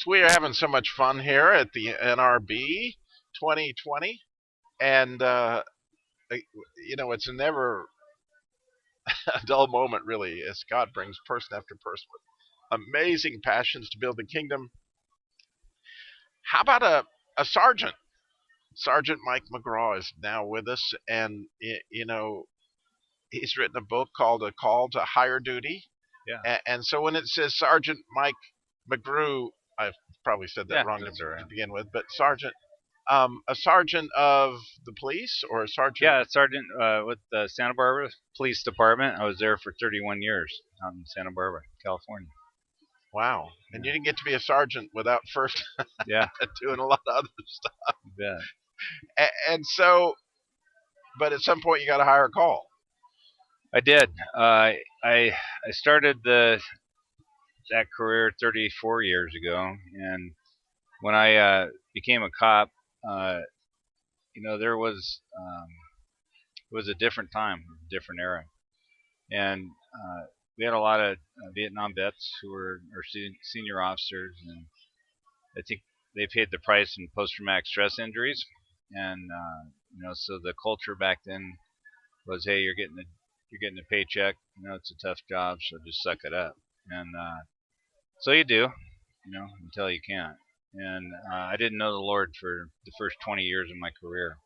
So we are having so much fun here at the NRB 2020, and it's never a dull moment really, as God brings person after person with amazing passions to build the kingdom. How about a sergeant? Sergeant Mike McGrew is now with us, and he's written a book called "A Call to Higher Duty." Yeah. And so when it says Sergeant Mike McGrew, I've probably said that Yeah, wrong that's all right. to begin with, but Sergeant, a sergeant of the police or a sergeant? Yeah, sergeant with the Santa Barbara Police Department. I was there for 31 years out in Santa Barbara, California. Wow. And you Yeah. didn't get to be a sergeant without first Yeah, doing a lot of other stuff. you bet. And so, but at some point you got a higher call. I did. I started that career 34 years ago, and when I became a cop, uh, there was it was a different time, a different era, and we had a lot of Vietnam vets who were our senior officers, and I think they paid the price in post-traumatic stress injuries, and so the culture back then was, hey, you're getting a paycheck, it's a tough job, so just suck it up, and so you do, until you can't. And I didn't know the Lord for the first 20 years of my career,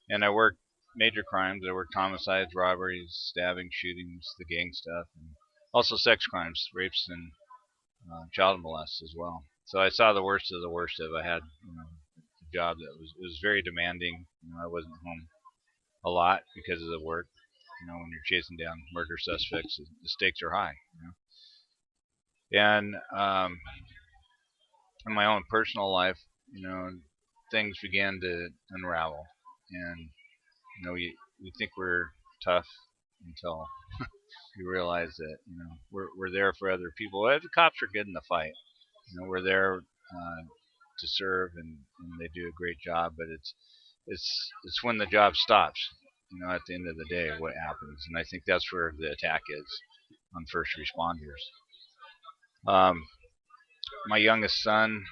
and I worked major crimes. I worked homicides, robberies, stabbing, shootings, the gang stuff, and also sex crimes, rapes, and child molest as well. So I saw the worst of the worst of. I had a job that was very demanding. I wasn't home a lot because of the work. When you're chasing down murder suspects, the stakes are high. And in my own personal life, things began to unravel, and we think we're tough until you realize that we're there for other people. The cops are good in the fight. We're there to serve, and they do a great job. But it's when the job stops. At the end of the day, what happens, and I think that's where the attack is on first responders. Um, my youngest son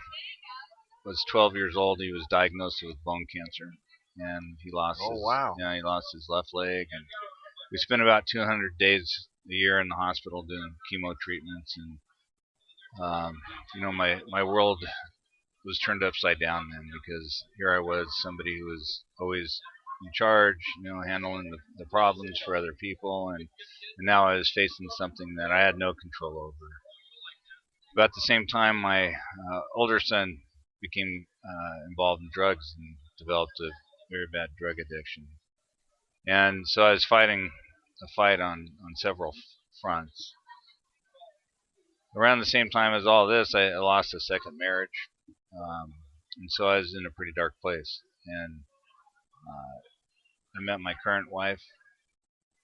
was 12 years old. He was diagnosed with bone cancer, and he lost Oh, his wow. he lost his left leg, and we spent about 200 days a year in the hospital doing chemo treatments, and my world was turned upside down then, because here I was, somebody who was always in charge, handling the problems for other people, and now I was facing something that I had no control over. But at the same time, my older son became involved in drugs and developed a very bad drug addiction. And so I was fighting a fight on several fronts. Around the same time as all this, I lost a second marriage, and so I was in a pretty dark place. And I met my current wife,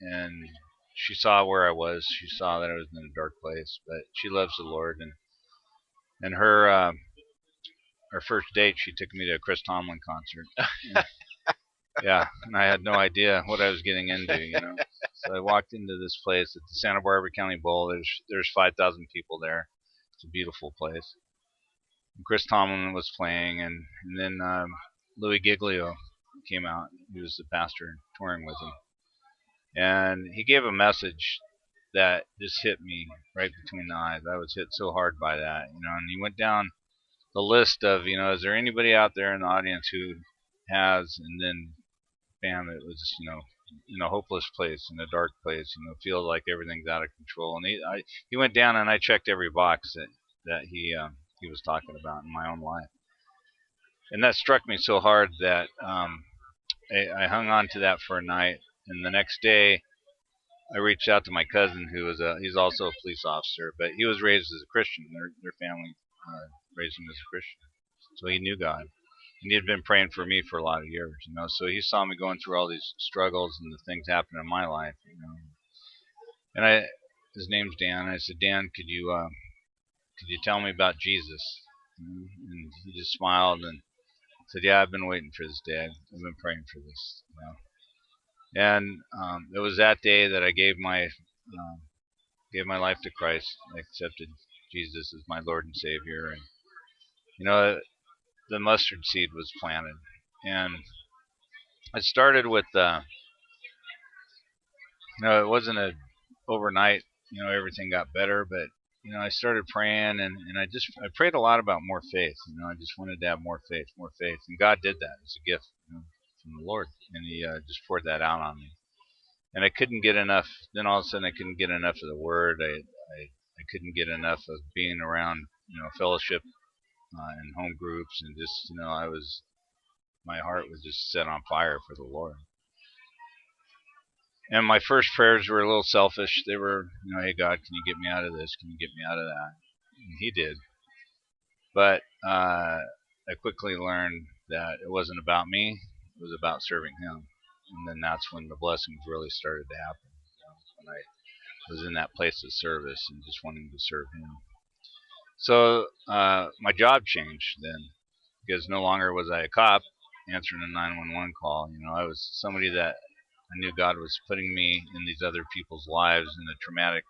and she saw where I was. She saw that I was in a dark place, but she loves the Lord, and her first date, she took me to a Chris Tomlin concert. And, yeah, and I had no idea what I was getting into. So I walked into this place at the Santa Barbara County Bowl. There's 5,000 people there. It's a beautiful place. And Chris Tomlin was playing, and then Louis Giglio came out. He was the pastor touring with him, and he gave a message that just hit me right between the eyes. I was hit so hard by that, and he went down the list of, is there anybody out there in the audience who has, and then bam, it was, in a hopeless place, in a dark place, feel like everything's out of control. And he went down, and I checked every box that he was talking about in my own life. And that struck me so hard that I hung on to that for a night. And the next day, I reached out to my cousin, he's also a police officer, but he was raised as a Christian. Their family raised him as a Christian, so he knew God, and he had been praying for me for a lot of years. So he saw me going through all these struggles and the things happening in my life. And his name's Dan. I said, Dan, could you tell me about Jesus? And he just smiled and said, yeah, I've been waiting for this day. I've been praying for this. And it was that day that I gave my life to Christ. I accepted Jesus as my Lord and Savior, you know, the mustard seed was planted, and it started with it wasn't a overnight. Everything got better, but I started praying, and I prayed a lot about more faith. I just wanted to have more faith, and God did that. It's a gift from the Lord, and He just poured that out on me. And I couldn't get enough. Then all of a sudden, I couldn't get enough of the Word. I couldn't get enough of being around fellowship and home groups, and just my heart was just set on fire for the Lord. And my first prayers were a little selfish. They were, hey God, can you get me out of this? Can you get me out of that? And He did. But I quickly learned that it wasn't about me. It was about serving Him. And then that's when the blessings really started to happen. When I was in that place of service and just wanting to serve Him. So my job changed then, because no longer was I a cop answering a 911 call. I was somebody that I knew God was putting me in these other people's lives in a traumatic,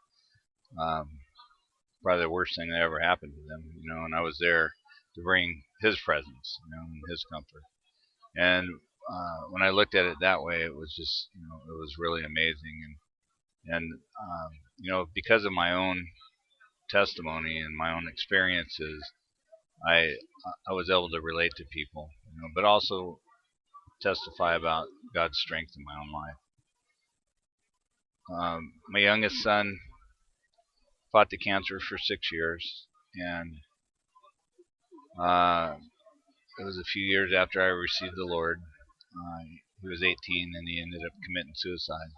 probably the worst thing that ever happened to them. And I was there to bring His presence, and His comfort. And when I looked at it that way, it was just, it was really amazing. And because of my own testimony and my own experiences, I I was able to relate to people, but also testify about God's strength in my own life. My youngest son fought the cancer for 6 years, and uh, it was a few years after I received the Lord. He was 18, and he ended up committing suicide.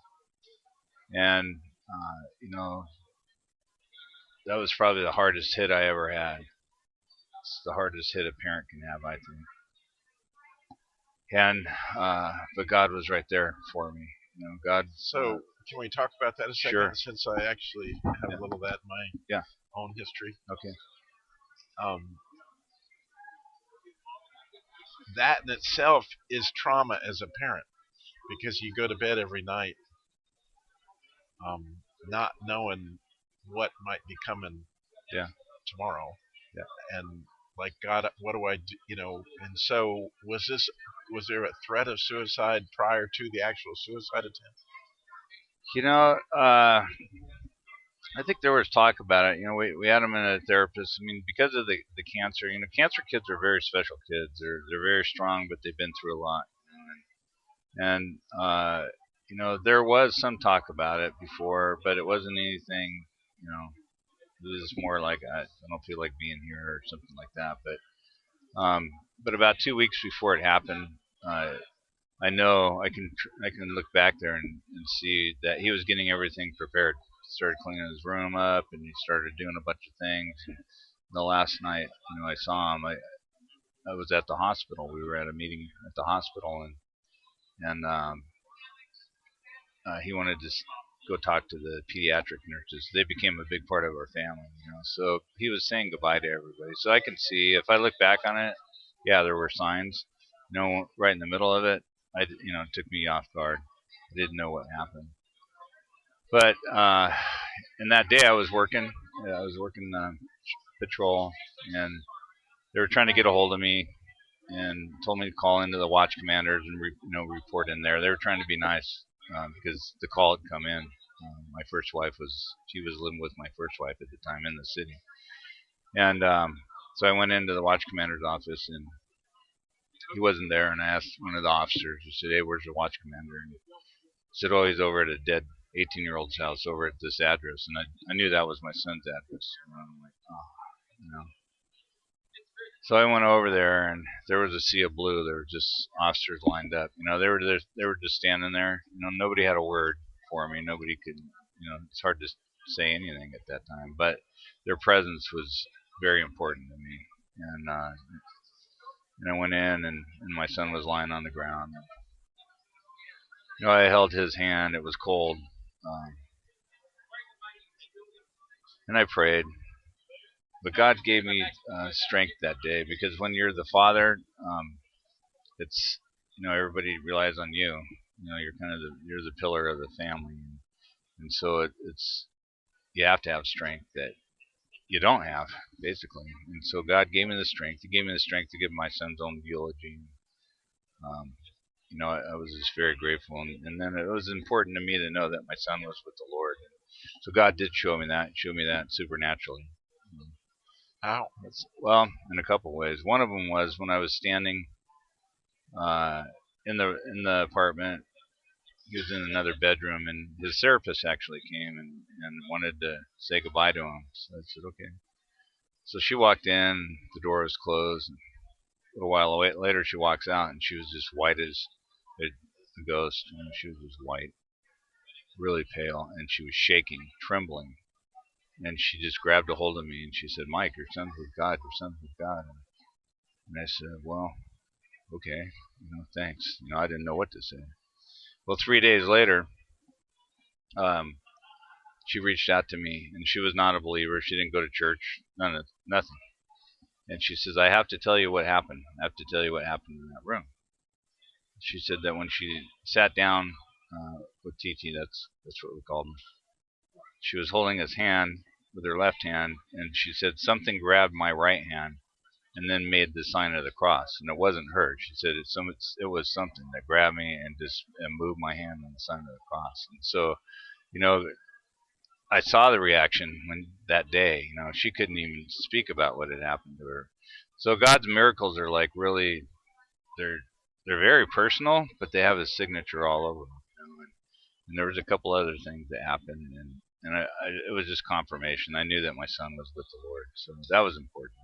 And that was probably the hardest hit I ever had. It's the hardest hit a parent can have, I think. And but God was right there for me. God. So can we talk about that a second? Sure. Since I actually have a little of that in my own history. Okay. That in itself is trauma as a parent, because you go to bed every night not knowing what might be coming tomorrow. Yeah. And like, God, what do I do? And so was there a threat of suicide prior to the actual suicide attempt? I think there was talk about it. We had him in a therapist. I mean, because of the cancer. Cancer kids are very special kids. They're very strong, but they've been through a lot. And there was some talk about it before, but it wasn't anything. It was more like I don't feel like being here or something like that. But about 2 weeks before it happened, I know I can look back there and see that he was getting everything prepared. Started cleaning his room up, and he started doing a bunch of things. And the last night, I saw him. I was at the hospital. We were at a meeting at the hospital, and he wanted to go talk to the pediatric nurses. They became a big part of our family, So he was saying goodbye to everybody. So I can see, if I look back on it, yeah, there were signs. Right in the middle of it, it took me off guard. I didn't know what happened. But in that day, I was working. I was working patrol, and they were trying to get a hold of me and told me to call into the watch commanders and report in there. They were trying to be nice because the call had come in. My first wife was living with my first wife at the time in the city, and so I went into the watch commander's office, and he wasn't there. And I asked one of the officers. I said, "Hey, where's the watch commander?" And he said, "Oh, he's over at a dead 18-year-old's house over at this address." And I knew that was my son's address. And I'm like, oh. So I went over there, and there was a sea of blue. There were just officers lined up. They were just standing there. Nobody had a word for me. Nobody could. It's hard to say anything at that time, but their presence was very important to me. And I went in, and my son was lying on the ground. I held his hand. It was cold, and I prayed. But God gave me strength that day, because when you're the father, it's everybody relies on you. You're kind of you're the pillar of the family, and so it's you have to have strength that you don't have, basically. And so God gave me the strength. He gave me the strength to give my son's own eulogy. Um, I was just very grateful. And then it was important to me to know that my son was with the Lord. So God did show me that supernaturally. How? Well, in a couple of ways. One of them was when I was standing uh, in the apartment. He was in another bedroom, and his therapist actually came and wanted to say goodbye to him. So I said, okay. So she walked in, the door was closed. A little while later, she walks out, and she was just white as a ghost. She was just white, really pale, and she was shaking, trembling. And she just grabbed a hold of me, and she said, Mike, your son's with God, your son's with God. And I said, well, okay, thanks. I didn't know what to say. Well, 3 days later, um, she reached out to me, and she was not a believer. She didn't go to church, nothing. And she says, I have to tell you what happened. I have to tell you what happened in that room. She said that when she sat down with TT, that's what we called him, she was holding his hand with her left hand, and she said something grabbed my right hand and then made the sign of the cross. And it wasn't her. She said it was something that grabbed me and just moved my hand on the sign of the cross. And so, you know, I saw the reaction when that day. She couldn't even speak about what had happened to her. So God's miracles are like really, they're they're very personal, but they have His signature all over them. And there was a couple other things that happened, and it was just confirmation. I knew that my son was with the Lord, so that was important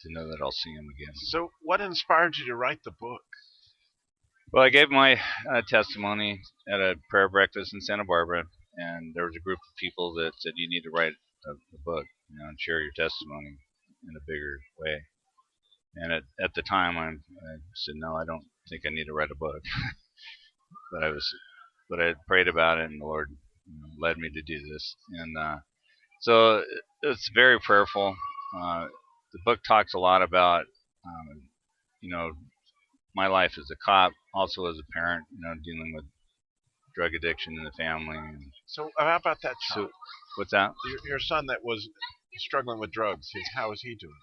to know that I'll see him again. So, what inspired you to write the book? Well, I gave my testimony at a prayer breakfast in Santa Barbara, and there was a group of people that said you need to write a book, and share your testimony in a bigger way. And at the time, I said, no, I don't think I need to write a book, but I prayed about it, and the Lord led me to do this, and so it's very prayerful. Uh, the book talks a lot about, you know, my life as a cop, also as a parent, dealing with drug addiction in the family. And So, how about that so, child? what's that? Your son that was struggling with drugs. How is he doing?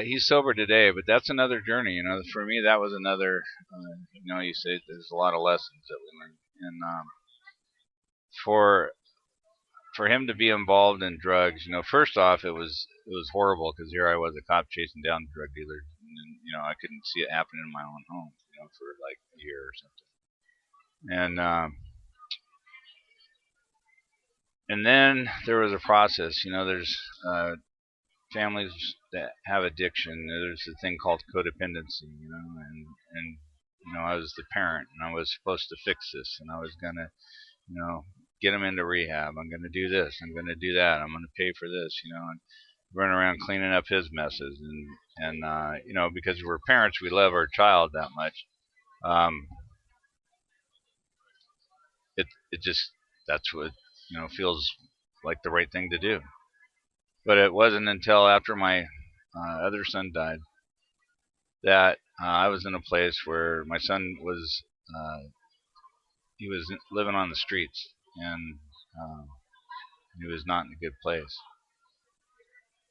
He's sober today, but that's another journey. For me, that was another. You say there's a lot of lessons that we learn, and for him to be involved in drugs, first off, it was horrible because here I was, a cop chasing down drug dealers, and I couldn't see it happening in my own home, for like a year or something, and then there was a process. There's families that have addiction. There's a thing called codependency, and I was the parent, and I was supposed to fix this, and I was gonna, get him into rehab. I'm gonna do this. I'm gonna do that. I'm gonna pay for this, and run around cleaning up his messes, and because we're parents, we love our child that much. Um, it just that's what feels like the right thing to do. But it wasn't until after my other son died that I was in a place where my son was he was living on the streets, and he was not in a good place.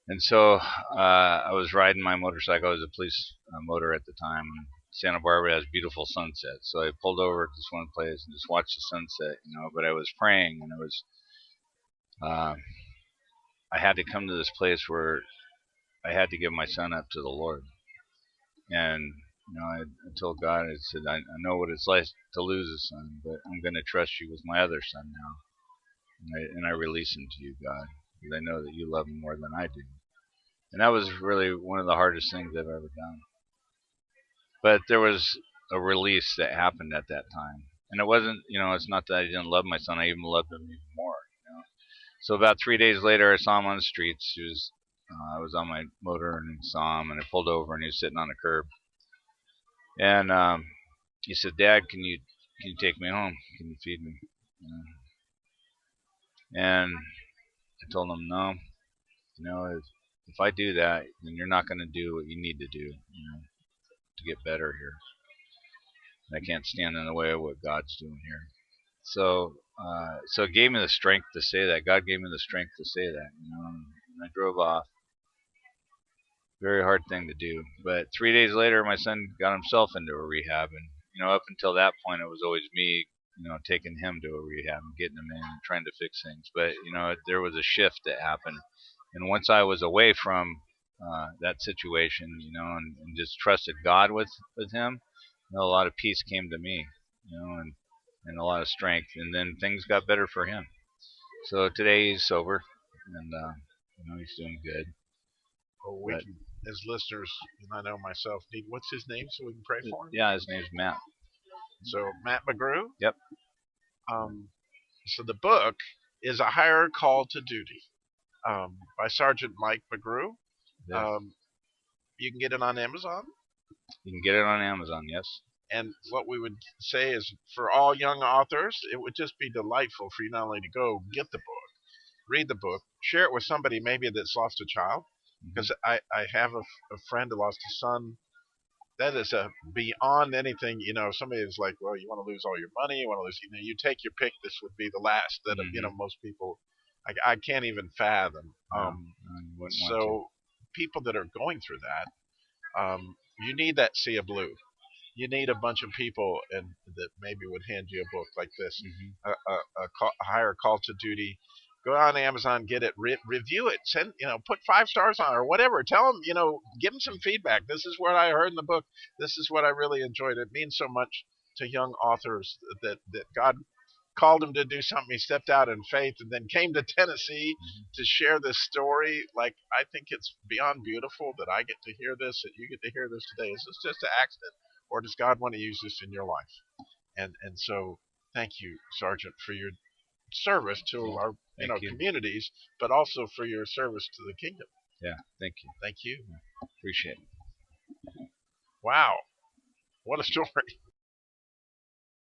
And so I was riding my motorcycle. I was a police motor at the time. Santa Barbara has beautiful sunsets, so I pulled over at this one place and just watched the sunset. But I was praying, and uh, I had to come to this place where I had to give my son up to the Lord. And I told God, I said, I know what it's like to lose a son, but I'm going to trust you with my other son now. And I release him to you, God, because I know that you love him more than I do. And that was really one of the hardest things I've ever done. But there was a release that happened at that time. And it wasn't, it's not that I didn't love my son. I even loved him even more. So about 3 days later, I saw him on the streets. I was on my motor and saw him, and I pulled over, and he was sitting on a curb. And he said, "Dad, can you take me home? Can you feed me?" And I told him, "No, if I do that, then you're not going to do what you need to do, to get better here. And I can't stand in the way of what God's doing here." So So it gave me the strength to say that. God gave me the strength to say that. And I drove off. Very hard thing to do. But 3 days later, my son got himself into a rehab, and up until that point, it was always me, taking him to a rehab and getting him in and trying to fix things. But there was a shift that happened, and once I was away from that situation, and just trusted God with him, a lot of peace came to me, and a lot of strength, and then things got better for him. So today he's sober, and he's doing good. Well, we But can, as listeners, and I know myself, need what's his name so we can pray for him. yeah, his name's Matt. So Matt McGrew. Yep. So the book is A Higher Call to Duty, by Sergeant Mike McGrew. Yes. You can get it on Amazon. You can get it on Amazon. Yes. And what we would say is, for all young authors, it would just be delightful for you not only to go get the book, read the book, share it with somebody maybe that's lost a child. Because I have a friend who lost a son. That is beyond anything. Somebody is like, well, you want to lose all your money, you want to lose, you take your pick. This would be the last that most people, I can't even fathom. No, I wouldn't want to. So people that are going through that, you need that sea of blue. You need a bunch of people that maybe would hand you a book like this, a higher call to duty. Go on Amazon, get it, review it, send, put 5 stars on it or whatever. Tell them, give them some feedback. This is what I heard in the book. This is what I really enjoyed. It means so much to young authors that God called him to do something. He stepped out in faith and then came to Tennessee to share this story. Like, I think it's beyond beautiful that I get to hear this, that you get to hear this today. Is this just an accident, or does God want to use this in your life? And so thank you, Sergeant, for your service to our communities, but also for your service to the kingdom. Yeah, thank you. Thank you. Appreciate it. Wow, what a story.